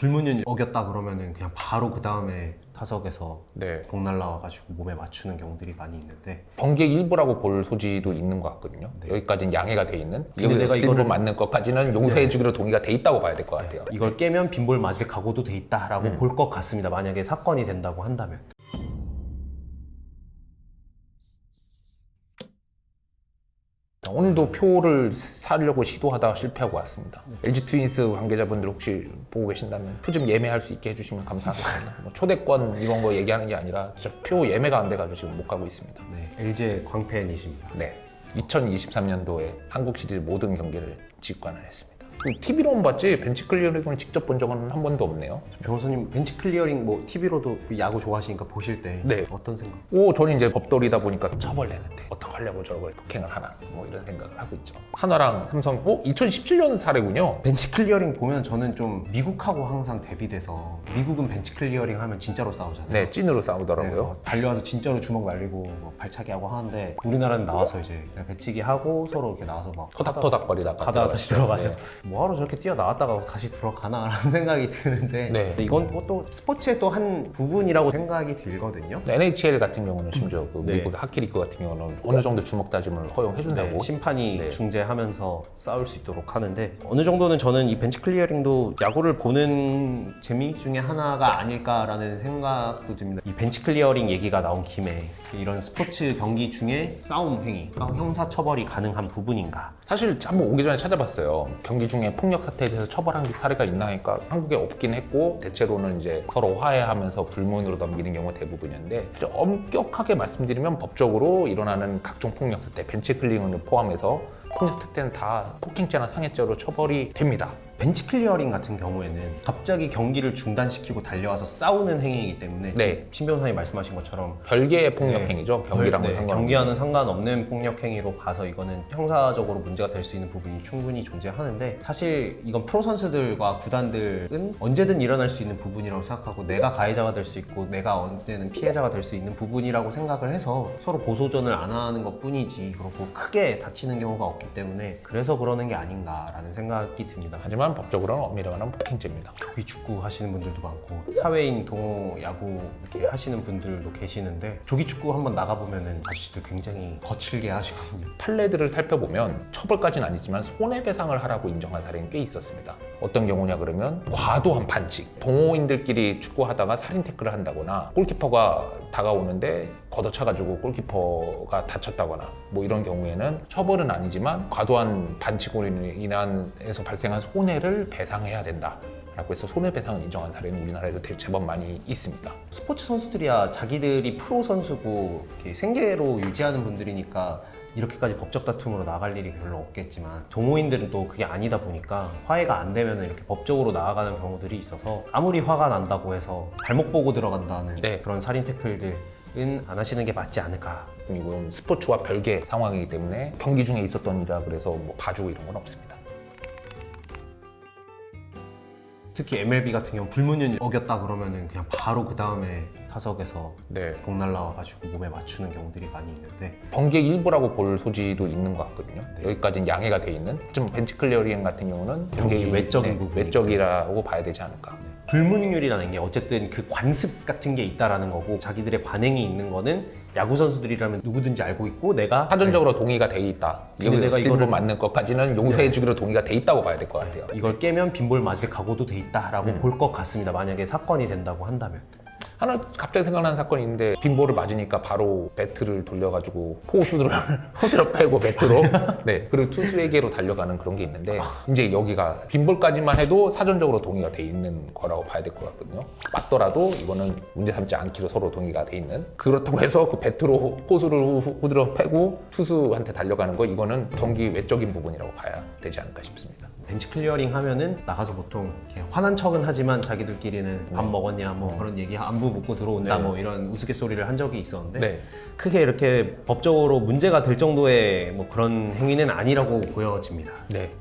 불문율 어겼다 그러면은 그냥 바로 그 다음에 타석에서 네. 공 날라와가지고 몸에 맞추는 경우들이 많이 있는데 번개 일부라고 볼 소지도 있는 것 같거든요. 여기까지는 양해가 돼 있는. 근데 내가 빈볼 이거를- 맞는 것까지는 용서해주기로 동의가 돼 있다고 봐야 될 것 같아요. 이걸 깨면 빈볼 맞을 각오도 돼 있다라고 볼 것 같습니다. 만약에 사건이 된다고 한다면. 오늘도 표를 사려고 시도하다가 실패하고 왔습니다. LG 트윈스 관계자분들 혹시 보고 계신다면 표 좀 예매할 수 있게 해주시면 감사하겠습니다. 뭐 초대권 이런 거 얘기하는 게 아니라 진짜 표 예매가 안 돼가지고 지금 못 가고 있습니다. 네, LG의 광팬이십니다. 네, 2023년도에 한국 시리즈 모든 경기를 직관을 했습니다. TV로만 봤지 벤치 클리어링을 직접 본 적은 한 번도 없네요. 변호사님 벤치 클리어링 뭐 TV로도 야구 좋아하시니까 보실 때 네. 어떤 생각? 저는 이제 법돌이다 보니까 처벌내는데 어떡하려고 저걸 폭행을 하나 뭐 이런 생각을 하고 있죠. 하나랑 삼성 2017년 사례군요. 벤치 클리어링 보면 저는 좀 미국하고 항상 대비돼서 미국은 벤치 클리어링 하면 진짜로 싸우잖아요. 네, 찐으로 네, 싸우더라고요. 뭐 달려와서 진짜로 주먹 날리고 뭐 발차기 하고 하는데 우리나라는 나와서 이제 그냥 배치기 하고 서로 이렇게 나와서 막 토닥토닥거리다가 가다가 다시 들어가죠. 네. 뭐하러 저렇게 뛰어나왔다가 다시 들어가나라는 생각이 드는데 네. 근데 이건 뭐 또 스포츠의 또 한 부분이라고 생각이 들거든요. NHL 같은 경우는 심지어 그 네. 미국 하키리그 같은 경우는 어느 정도 주먹 다짐을 허용해준다고. 네, 심판이 네. 중재하면서 싸울 수 있도록 하는데 어느 정도는 저는 이 벤치 클리어링도 야구를 보는 재미 중에 하나가 아닐까라는 생각도 듭니다. 이 벤치 클리어링 얘기가 나온 김에 이런 스포츠 경기 중에 싸움 행위가 형사 처벌이 가능한 부분인가? 사실 한번 오기 전에 찾아봤어요. 경기 중에 폭력 사태에 대해서 처벌한 사례가 있나 하니까 한국에 없긴 했고 대체로는 이제 서로 화해하면서 불문으로 넘기는 경우가 대부분인데 좀 엄격하게 말씀드리면 법적으로 일어나는 각종 폭력 사태, 벤치 클리어링을 포함해서 폭력 사태는 다 폭행죄나 상해죄로 처벌이 됩니다. 벤치 클리어링 같은 경우에는 갑자기 경기를 중단시키고 달려와서 싸우는 행위이기 때문에 네. 신 변호사님 말씀하신 것처럼 별개의 폭력행위죠. 경기랑은 상관없는. 경기와는 상관없는 폭력 행위로 봐서 이거는 형사적으로 문제가 될 수 있는 부분이 충분히 존재하는데 사실 이건 프로 선수들과 구단들은 언제든 일어날 수 있는 부분이라고 생각하고 내가 가해자가 될 수 있고 내가 언제는 피해자가 될 수 있는 부분이라고 생각을 해서 서로 고소전을 안 하는 것뿐이지 그렇고 크게 다치는 경우가 없기 때문에 그래서 그러는 게 아닌가라는 생각이 듭니다. 하지만 법적으로는 엄밀히 말하면 폭행죄입니다. 조기 축구 하시는 분들도 많고 사회인 동호 야구 이렇게 하시는 분들도 계시는데 조기 축구 한번 나가보면은 아저씨들 굉장히 거칠게 하시거든요. 판례들을 살펴보면 처벌까지는 아니지만 손해배상을 하라고 인정한 사례는 꽤 있었습니다. 어떤 경우냐 그러면 과도한 반칙, 동호인들끼리 축구하다가 살인 태클을 한다거나 골키퍼가 다가오는데 걷어차가지고 골키퍼가 다쳤다거나 뭐 이런 경우에는 처벌은 아니지만 과도한 반칙으로 인해서 발생한 손해를 배상해야 된다. 라고 해서 손해배상을 인정한 사례는 우리나라에도 제법 많이 있습니다. 스포츠 선수들이야 자기들이 프로 선수고 이렇게 생계로 유지하는 분들이니까 이렇게까지 법적 다툼으로 나갈 일이 별로 없겠지만 동호인들은 또 그게 아니다 보니까 화해가 안 되면 이렇게 법적으로 나아가는 경우들이 있어서 아무리 화가 난다고 해서 발목 보고 들어간다는 네. 그런 살인 태클들은 안 하시는 게 맞지 않을까. 이건 스포츠와 별개 상황이기 때문에 경기 중에 있었던 일이라 그래서 뭐 봐주고 이런 건 없습니다. 특히 MLB 같은 경우 불문율 어겼다 그러면은 그냥 바로 그 다음에 타석에서 네. 공 날라와가지고 몸에 맞추는 경우들이 많이 있는데 번개 일부라고 볼 소지도 있는 것 같거든요. 여기까지는 양해가 돼 있는. 좀 벤치 클리어링 같은 경우는 경기 외적인 부분이니까. 외적이라고 봐야 되지 않을까. 불문율이라는 게 어쨌든 그 관습 같은 게 있다라는 거고 자기들의 관행이 있는 거는 야구 선수들이라면 누구든지 알고 있고 내가 사전적으로 동의가 돼 있다. 근데 내가 이거를- 맞는 것까지는 용서해주기로 동의가 돼 있다고 봐야 될 것 같아요. 이걸 깨면 빈볼 맞을 각오도 돼 있다라고 볼 것 같습니다. 만약에 사건이 된다고 한다면. 하나 갑자기 생각나는 사건이 있는데 빈볼을 맞으니까 바로 배트를 돌려가지고 포수들을 후드려 빼고 배트로 네 그리고 투수에게로 달려가는 그런 게 있는데 이제 여기가 빈볼까지만 해도 사전적으로 동의가 돼 있는 거라고 봐야 될 것 같거든요. 맞더라도 이거는 문제 삼지 않기로 서로 동의가 돼 있는 그렇다고 해서 그 배트로 포수를 후드려 빼고 투수한테 달려가는 거 이거는 경기 외적인 부분이라고 봐야 되지 않을까 싶습니다. 벤치 클리어링 하면은 나가서 보통 이렇게 화난 척은 하지만 자기들끼리는 밥 먹었냐 뭐 그런 얘기 안부 묻고 들어온다 네. 뭐 이런 우스갯소리를 한 적이 있었는데 네. 크게 이렇게 법적으로 문제가 될 정도의 뭐 그런 행위는 아니라고 보여집니다. 네.